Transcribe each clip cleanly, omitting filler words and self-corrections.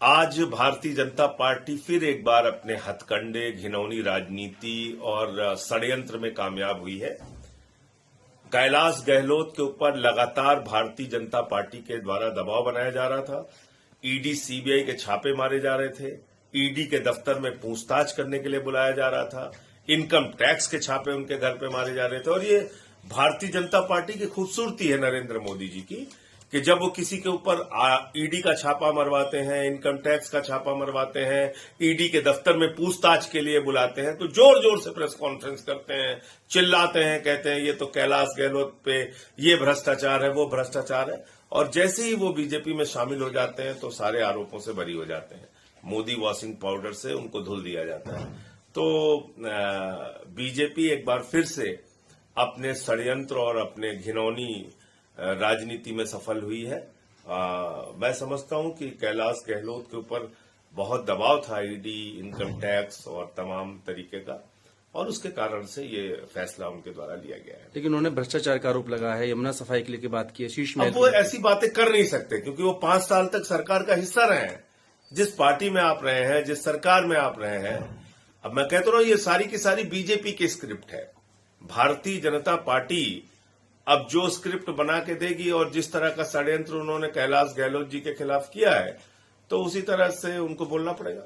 आज भारतीय जनता पार्टी फिर एक बार अपने हथकंडे, घिनौनी राजनीति और षड्यंत्र में कामयाब हुई है। कैलाश गहलोत के ऊपर लगातार भारतीय जनता पार्टी के द्वारा दबाव बनाया जा रहा था। ईडी, सीबीआई के छापे मारे जा रहे थे। ईडी के दफ्तर में पूछताछ करने के लिए बुलाया जा रहा था। इनकम टैक्स के छापे उनके घर पे मारे जा रहे थे। और ये भारतीय जनता पार्टी की खूबसूरती है नरेंद्र मोदी जी की कि जब वो किसी के ऊपर ईडी का छापा मरवाते हैं, इनकम टैक्स का छापा मरवाते हैं, ईडी के दफ्तर में पूछताछ के लिए बुलाते हैं, तो जोर जोर से प्रेस कॉन्फ्रेंस करते हैं, चिल्लाते हैं, कहते हैं ये तो कैलाश गहलोत पे ये भ्रष्टाचार है, वो भ्रष्टाचार है। और जैसे ही वो बीजेपी में शामिल हो जाते हैं तो सारे आरोपों से बरी हो जाते हैं। मोदी वॉशिंग पाउडर से उनको धुल दिया जाता है। तो बीजेपी एक बार फिर से अपने षड्यंत्र और अपने घिनौनी राजनीति में सफल हुई है। मैं समझता हूं कि कैलाश गहलोत के ऊपर बहुत दबाव था, ईडी, इनकम टैक्स और तमाम तरीके का, और उसके कारण से ये फैसला उनके द्वारा लिया गया है। लेकिन उन्होंने भ्रष्टाचार का आरोप लगाया है, यमुना सफाई के लिए की बात की है, शीश महल। अब वो ऐसी बातें कर नहीं सकते क्योंकि वो 5 साल तक सरकार का हिस्सा रहे हैं। जिस पार्टी में आप रहे हैं, जिस सरकार में आप रहे हैं, अब मैं कहता हूं ये सारी की सारी बीजेपी की स्क्रिप्ट है। भारतीय जनता पार्टी अब जो स्क्रिप्ट बना के देगी और जिस तरह का षड्यंत्र उन्होंने कैलाश गहलोत जी के खिलाफ किया है, तो उसी तरह से उनको बोलना पड़ेगा।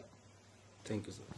Thank you sir.